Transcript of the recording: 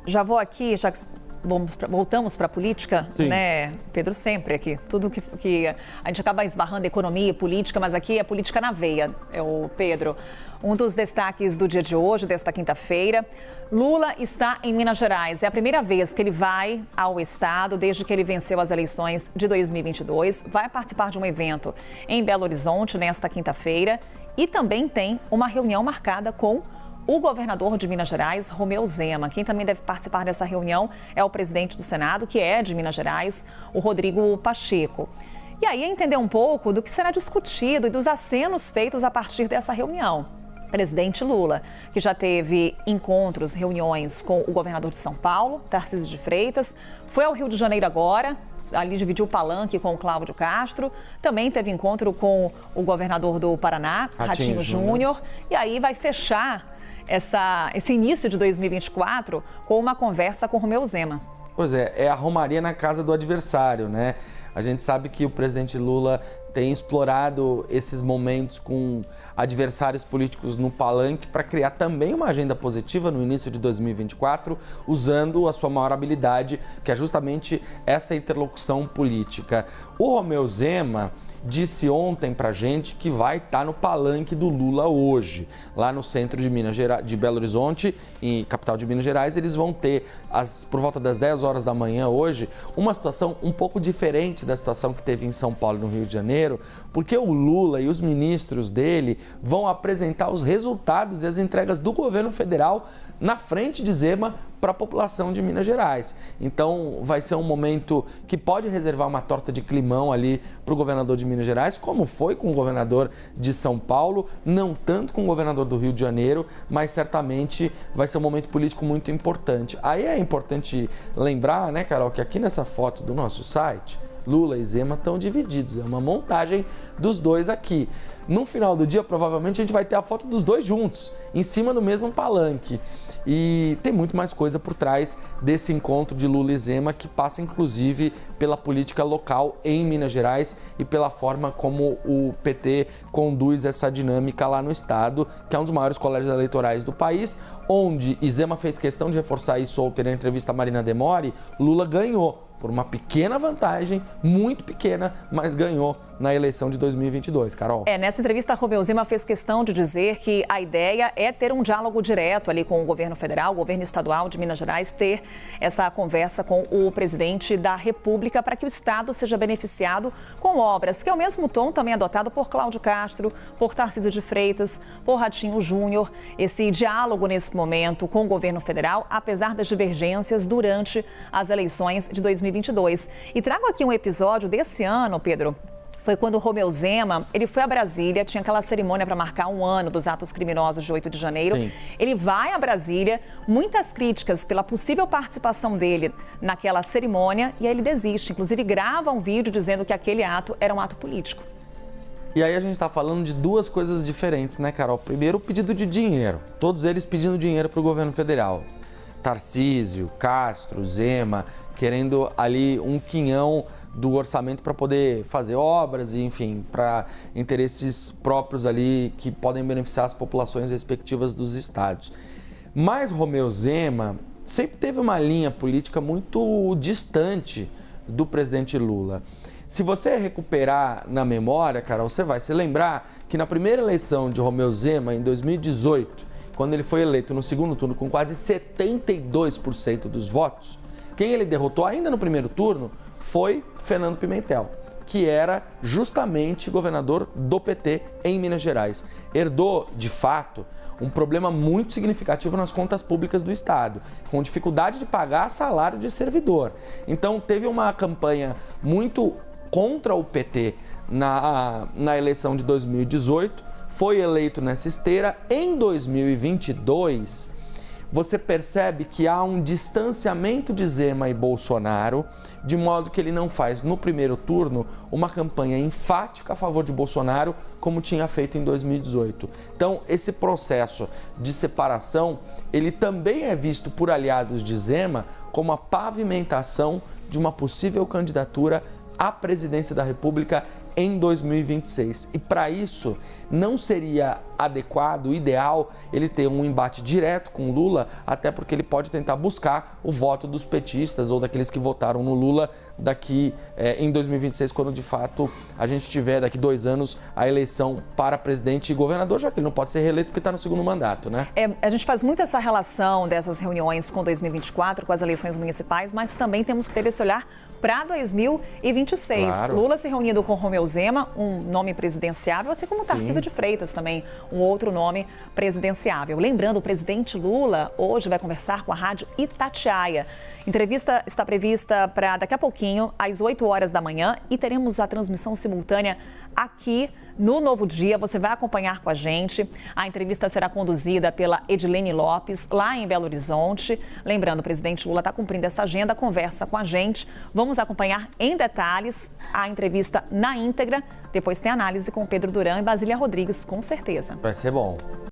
já vou aqui, já que voltamos para a política, Sim. né, Pedro, sempre aqui. Tudo que a gente acaba esbarrando economia e política, mas aqui é política na veia, o Pedro. Um dos destaques do dia de hoje, desta quinta-feira, Lula está em Minas Gerais. É a primeira vez que ele vai ao estado desde que ele venceu as eleições de 2022. Vai participar de um evento em Belo Horizonte nesta quinta-feira e também tem uma reunião marcada com o governador de Minas Gerais, Romeu Zema. Quem também deve participar dessa reunião é o presidente do Senado, que é de Minas Gerais, o Rodrigo Pacheco. E aí entender um pouco do que será discutido e dos acenos feitos a partir dessa reunião. Presidente Lula, que já teve encontros, reuniões com o governador de São Paulo, Tarcísio de Freitas, foi ao Rio de Janeiro agora, ali dividiu o palanque com o Cláudio Castro, também teve encontro com o governador do Paraná, Ratinho Júnior, e aí vai fechar esse início de 2024 com uma conversa com Romeu Zema. Pois é a romaria na casa do adversário, né? A gente sabe que o presidente Lula tem explorado esses momentos com adversários políticos no palanque para criar também uma agenda positiva no início de 2024, usando a sua maior habilidade, que é justamente essa interlocução política. O Romeu Zema disse ontem pra gente que vai estar no palanque do Lula hoje, lá no centro de Minas Gerais, de Belo Horizonte, em capital de Minas Gerais. Eles vão ter, por volta das 10 horas da manhã hoje, uma situação um pouco diferente da situação que teve em São Paulo e no Rio de Janeiro, porque o Lula e os ministros dele vão apresentar os resultados e as entregas do governo federal na frente de Zema para a população de Minas Gerais. Então vai ser um momento que pode reservar uma torta de climão ali para o governador de Minas Gerais, como foi com o governador de São Paulo, não tanto com o governador do Rio de Janeiro, mas certamente vai ser um momento político muito importante. Aí é importante lembrar, né, Carol, que aqui nessa foto do nosso site, Lula e Zema estão divididos, é uma montagem dos dois aqui. No final do dia, provavelmente, a gente vai ter a foto dos dois juntos, em cima do mesmo palanque. E tem muito mais coisa por trás desse encontro de Lula e Zema, que passa, inclusive, pela política local em Minas Gerais e pela forma como o PT conduz essa dinâmica lá no estado, que é um dos maiores colégios eleitorais do país, onde Zema fez questão de reforçar isso ontem na entrevista a Marina Demore. Lula ganhou por uma pequena vantagem, muito pequena, mas ganhou na eleição de 2022, Carol. Nessa entrevista, Romeu Zema fez questão de dizer que a ideia é ter um diálogo direto ali com o governo federal, o governo estadual de Minas Gerais, ter essa conversa com o presidente da República para que o estado seja beneficiado com obras, que é o mesmo tom também adotado por Cláudio Castro, por Tarcísio de Freitas, por Ratinho Júnior. Esse diálogo nesse momento com o governo federal, apesar das divergências durante as eleições de 2022. E trago aqui um episódio desse ano, Pedro. Foi quando o Romeu Zema, ele foi a Brasília, tinha aquela cerimônia para marcar um ano dos atos criminosos de 8 de janeiro. Sim. Ele vai a Brasília, muitas críticas pela possível participação dele naquela cerimônia, e aí ele desiste. Inclusive grava um vídeo dizendo que aquele ato era um ato político. E aí a gente está falando de duas coisas diferentes, né, Carol? Primeiro, o pedido de dinheiro. Todos eles pedindo dinheiro para o governo federal. Tarcísio, Castro, Zema, querendo ali um quinhão do orçamento para poder fazer obras e, enfim, para interesses próprios ali que podem beneficiar as populações respectivas dos estados. Mas Romeu Zema sempre teve uma linha política muito distante do presidente Lula. Se você recuperar na memória, Carol, você vai se lembrar que na primeira eleição de Romeu Zema, em 2018, quando ele foi eleito no segundo turno com quase 72% dos votos, quem ele derrotou ainda no primeiro turno foi Fernando Pimentel, que era justamente governador do PT em Minas Gerais. Herdou, de fato, um problema muito significativo nas contas públicas do estado, com dificuldade de pagar salário de servidor. Então, teve uma campanha muito contra o PT na eleição de 2018, foi eleito nessa esteira. Em 2022, você percebe que há um distanciamento de Zema e Bolsonaro, de modo que ele não faz no primeiro turno uma campanha enfática a favor de Bolsonaro, como tinha feito em 2018. Então, esse processo de separação, ele também é visto por aliados de Zema como a pavimentação de uma possível candidatura à presidência da República em 2026. E para isso, não seria adequado, ideal, ele ter um embate direto com Lula, até porque ele pode tentar buscar o voto dos petistas ou daqueles que votaram no Lula daqui em 2026, quando de fato a gente tiver daqui 2 anos a eleição para presidente e governador, já que ele não pode ser reeleito porque está no segundo mandato, né? A gente faz muito essa relação dessas reuniões com 2024, com as eleições municipais, mas também temos que ter esse olhar para 2026. Claro. Lula se reunindo com Romeu Zema, um nome presidenciável, assim como Tarcísio de Freitas também, um outro nome presidenciável. Lembrando, o presidente Lula hoje vai conversar com a rádio Itatiaia. Entrevista está prevista para daqui a pouquinho, às 8 horas da manhã, e teremos a transmissão simultânea aqui no Novo Dia. Você vai acompanhar com a gente. A entrevista será conduzida pela Edilene Lopes, lá em Belo Horizonte. Lembrando, o presidente Lula está cumprindo essa agenda, conversa com a gente. Vamos acompanhar em detalhes a entrevista na íntegra. Depois tem análise com Pedro Duran e Basília Rodrigues, com certeza. Vai ser bom.